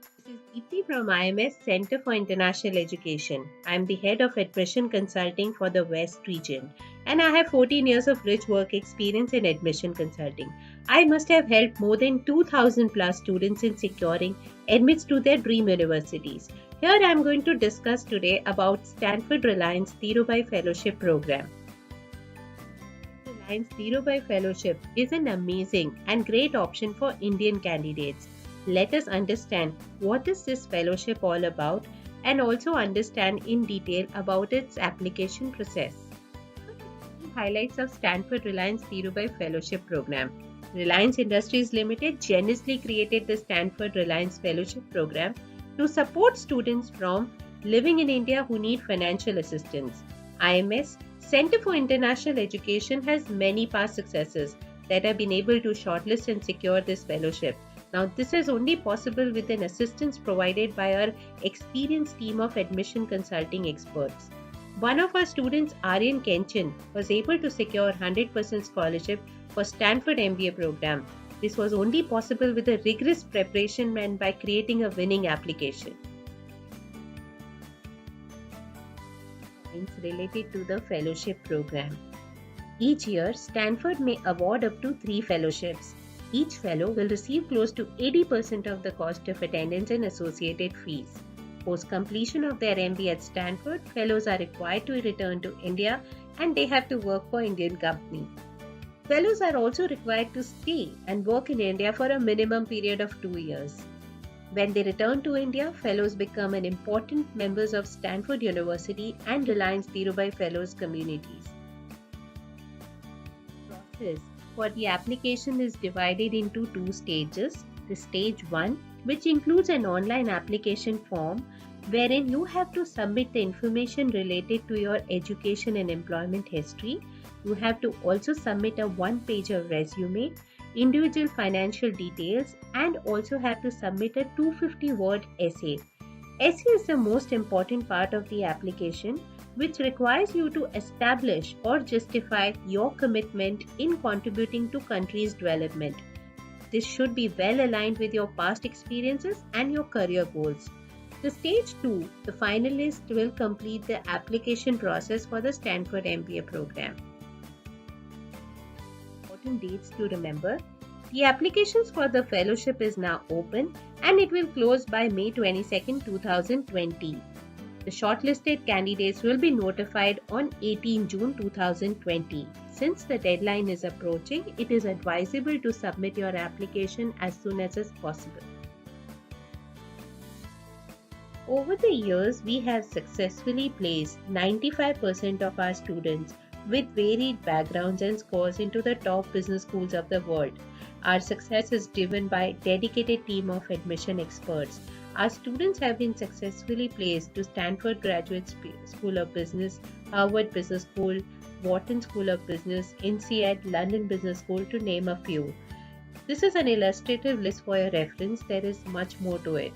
This is Deepti from IMS Center for International Education. I am the head of admission consulting for the West region, and I have 14 years of rich work experience in admission consulting. I must have helped more than 2000 plus students in securing admits to their dream universities. Here I am going to discuss today about Stanford Reliance Dhirubhai Fellowship Program. Reliance Dhirubhai Fellowship is an amazing and great option for Indian candidates. Let us understand what is this fellowship all about and also understand in detail about its application process. Highlights of Stanford Reliance Dhirubhai Fellowship Program. Reliance Industries Limited generously created the Stanford Reliance Fellowship Program to support students from living in India who need financial assistance. IMS Center for International Education has many past successes that have been able to shortlist and secure this fellowship. Now, this is only possible with an assistance provided by our experienced team of admission consulting experts. One of our students, Aryan Kenchan, was able to secure 100% scholarship for Stanford MBA program. This was only possible with a rigorous preparation and by creating a winning application. Related to the fellowship program. Each year, Stanford may award up to 3 fellowships. Each fellow will receive close to 80% of the cost of attendance and associated fees. Post completion of their MBA at Stanford, fellows are required to return to India and they have to work for Indian company. Fellows are also required to stay and work in India for a minimum period of 2 years. When they return to India, fellows become an important members of Stanford University and Reliance Dhirubhai Fellows communities. The process for the application is divided into 2 stages. The stage 1, which includes an online application form wherein you have to submit the information related to your education and employment history. You have to also submit a 1-page resume, individual financial details, and also have to submit a 250-word essay. Essay is the most important part of the application, which requires you to establish or justify your commitment in contributing to country's development. This should be well aligned with your past experiences and your career goals. The stage 2, the finalist will complete the application process for the Stanford MBA program. Important dates to remember. The applications for the fellowship is now open and it will close by May 22, 2020. The shortlisted candidates will be notified on 18 June 2020. Since the deadline is approaching, it is advisable to submit your application as soon as possible. Over the years, we have successfully placed 95% of our students with varied backgrounds and scores into the top business schools of the world. Our success is driven by a dedicated team of admission experts. Our students have been successfully placed to Stanford Graduate School of Business, Harvard Business School, Wharton School of Business, INSEAD, London Business School, to name a few. This is an illustrative list for your reference. There is much more to it.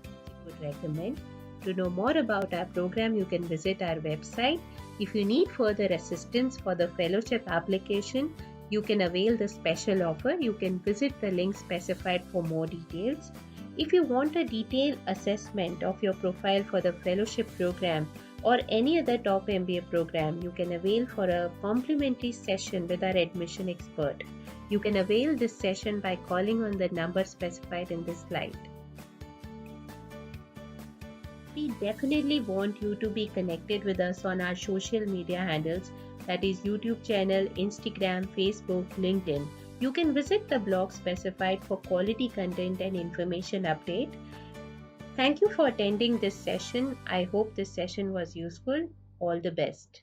I would recommend. To know more about our program, you can visit our website. If you need further assistance for the fellowship application, you can avail the special offer. You can visit the link specified for more details. If you want a detailed assessment of your profile for the fellowship program or any other top MBA program, you can avail for a complimentary session with our admission expert. You can avail this session by calling on the number specified in this slide. We definitely want you to be connected with us on our social media handles, that is YouTube channel, Instagram, Facebook, LinkedIn. You can visit the blog specified for quality content and information update. Thank you for attending this session. I hope this session was useful. All the best.